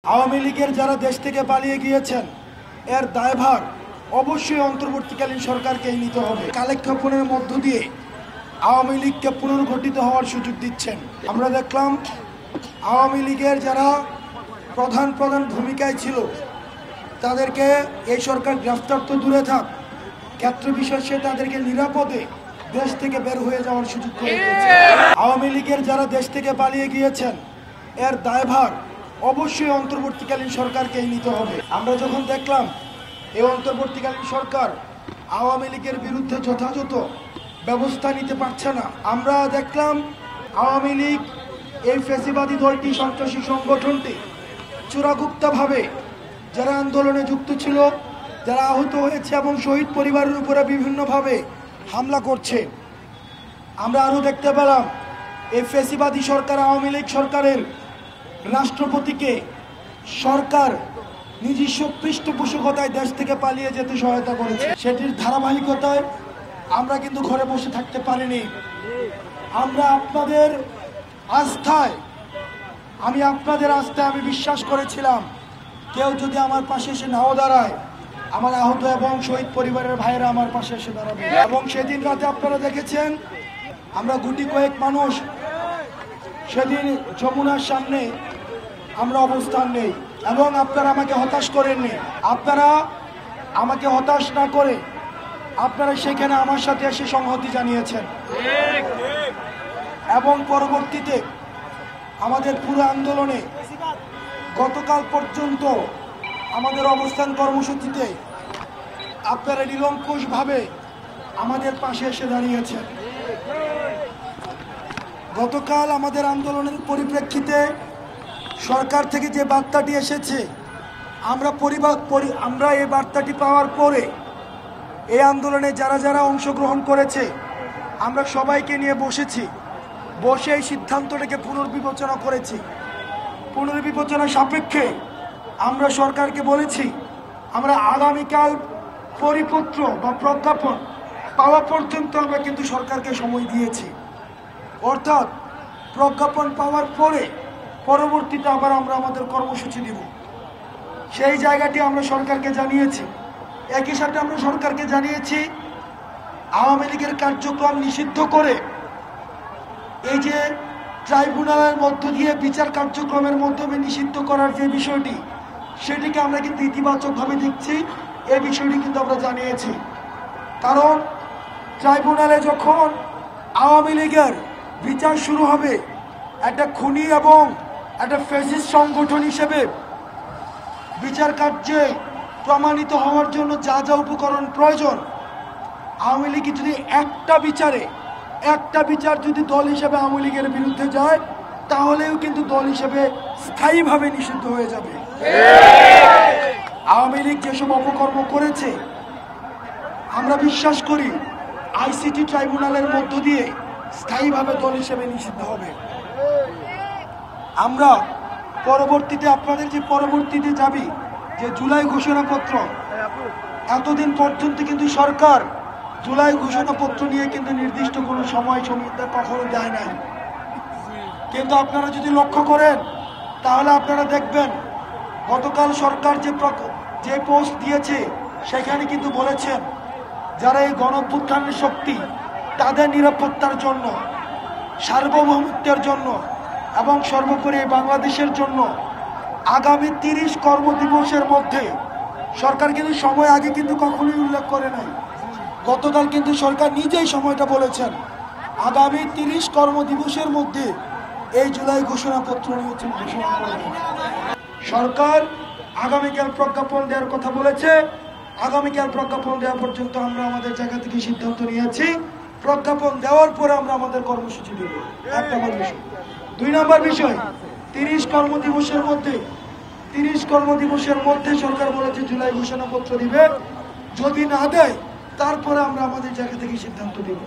আওয়ামী লীগের যারা দেশ থেকে পালিয়ে গিয়েছেন এর দায়ভার অবশ্যই অন্তর্বর্তীকালীন সরকারকেই নিতে হবে। কালেক্ষেপণের মধ্য দিয়ে আওয়ামী লীগকে পুনর্গঠিত হওয়ার সুযোগ দিচ্ছেন। আমরা দেখলাম আওয়ামী লীগের যারা প্রধান ভূমিকায় ছিল তাদেরকে এই সরকার গ্রেফতার তো দূরে থাক, ক্ষেত্র বিশেষে তাদেরকে নিরাপদে দেশ থেকে বের হয়ে যাওয়ার সুযোগ করে দিয়েছে। আওয়ামী লীগের যারা দেশ থেকে পালিয়ে গিয়েছেন এর দায়ভার অবশ্যই অন্তর্বর্তীকালীন সরকারকেই নিতে হবে। আমরা যখন দেখলাম এই অন্তর্বর্তীকালীন সরকার আওয়ামী লীগের বিরুদ্ধে যথাযথ ব্যবস্থা নিতে পারছে না, আমরা দেখলাম আওয়ামী লীগ এই ফ্যাসিবাদী দলটি, সন্ত্রাসী সংগঠনটি চোরাগুপ্তভাবে যারা আন্দোলনে যুক্ত ছিল, যারা আহত হয়েছে এবং শহীদ পরিবারের উপরে বিভিন্নভাবে হামলা করছে। আমরা আরও দেখতে পেলাম এই ফ্যাসিবাদী সরকার, আওয়ামী লীগ সরকারের রাষ্ট্রপতিকে সরকার নিজস্ব পৃষ্ঠপোষকতায় দেশ থেকে পালিয়ে যেতে সহায়তা করেছে। সেটির ধারাবাহিকতায় আমরা কিন্তু ঘরে বসে থাকতে পারিনি। আমরা আপনাদের আস্থায়, আমি বিশ্বাস করেছিলাম কেউ যদি আমার পাশে এসে নাও দাঁড়ায়, আমার আহত এবং শহীদ পরিবারের ভাইয়েরা আমার পাশে এসে দাঁড়াবে। এবং সেদিন রাতে আপনারা দেখেছেন আমরা গুটি কয়েক মানুষ সেদিন যমুনার সামনে আমরা অবস্থান নেই এবং আপনারা আমাকে হতাশ করেননি। আপনারা আমাকে হতাশ না করে আপনারা সেখানে আমার সাথে এসে সংহতি জানিয়েছেন এবং পরবর্তীতে আমাদের পুরো আন্দোলনে গতকাল পর্যন্ত আমাদের অবস্থান কর্মসূচিতে আপনারা নিরঙ্কুশভাবে আমাদের পাশে এসে দাঁড়িয়েছেন। গতকাল আমাদের আন্দোলনের পরিপ্রেক্ষিতে সরকার থেকে যে বার্তাটি এসেছে, আমরা এই বার্তাটি পাওয়ার পরে এই আন্দোলনে যারা অংশগ্রহণ করেছে আমরা সবাইকে নিয়ে বসে এই সিদ্ধান্তটাকে পুনর্বিবেচনা করেছি। পুনর্বিবেচনা সাপেক্ষে আমরা সরকারকে বলেছি আমরা আগামীকাল পরিপত্র বা প্রজ্ঞাপন পাওয়া পর্যন্ত আমরা কিন্তু সরকারকে সময় দিয়েছি। অর্থাৎ প্রজ্ঞাপন পাওয়ার পরে পরবর্তীতে আবার আমরা আমাদের কর্মসূচি দিব, সেই জায়গাটি আমরা সরকারকে জানিয়েছি। একই সাথে আমরা সরকারকে জানিয়েছি আওয়ামী লীগের কার্যক্রম নিষিদ্ধ করে এই যে ট্রাইব্যুনালের মধ্য দিয়ে বিচার কার্যক্রমের মাধ্যমে নিষিদ্ধ করার যে বিষয়টি, সেটিকে আমরা কিন্তু ইতিবাচকভাবে দেখছি। এই বিষয়টি কিন্তু আমরা জানিয়েছি, কারণ ট্রাইব্যুনালে যখন আওয়ামী লীগের বিচার শুরু হবে, একটা খুনি এবং একটা ফ্যাসিস্ট সংগঠন হিসেবে বিচার কার্যে প্রমাণিত হওয়ার জন্য যা উপকরণ প্রয়োজন, আওয়ামী লীগ যদি একটা বিচার যদি দল হিসেবে আওয়ামী লীগের বিরুদ্ধে যায়, তাহলেও কিন্তু দল হিসেবে স্থায়ীভাবে নিষিদ্ধ হয়ে যাবে। আওয়ামী লীগ যেসব অপকর্ম করেছে আমরা বিশ্বাস করি আইসিটি ট্রাইব্যুনালের মধ্য দিয়ে স্থায়ীভাবে দল হিসেবে নিষিদ্ধ হবে। আমরা পরবর্তীতে আপনাদের যে পরবর্তীতে যাবি যে জুলাই ঘোষণাপত্র, এতদিন পর্যন্ত কিন্তু সরকার জুলাই ঘোষণাপত্র নিয়ে কিন্তু নির্দিষ্ট কোনো সময় সীমা কখনো দেয় নাই। কিন্তু আপনারা যদি লক্ষ্য করেন তাহলে আপনারা দেখবেন গতকাল সরকার যে পোস্ট দিয়েছে সেখানে কিন্তু বলেছেন যারা এই গণঅভ্যুত্থানের শক্তি, তাদের নিরাপত্তার জন্য, সার্বভৌমত্বের জন্য এবং সর্বোপরি বাংলাদেশের জন্য আগামী 30 কর্মদিবসের মধ্যে, সরকার কিন্তু সময় আগে কিন্তু কখনোই উল্লেখ করে নাই, গতকাল কিন্তু সরকার নিজেই সময়টা বলেছেন, আগামী 30 কর্মদিবসের মধ্যে এই জুলাই ঘোষণাপত্র ঘোষণা করবে। সরকার আগামীকাল প্রজ্ঞাপন দেওয়ার কথা বলেছে। আগামীকাল প্রজ্ঞাপন দেওয়া পর্যন্ত আমরা আমাদের জায়গা থেকে সিদ্ধান্ত নিয়েছি। প্রজ্ঞাপন দেওয়ার পরে আমরা আমাদের কর্মসূচি দেব। 1 নম্বর বিষয়। 2 নম্বর বিষয়, 30 কর্মদিবসের মধ্যে সরকার বলেছে জুলাই ঘোষণাপত্র দিবে। যদি না দেয় তারপরে আমরা আমাদের জায়গা থেকে সিদ্ধান্ত দেব।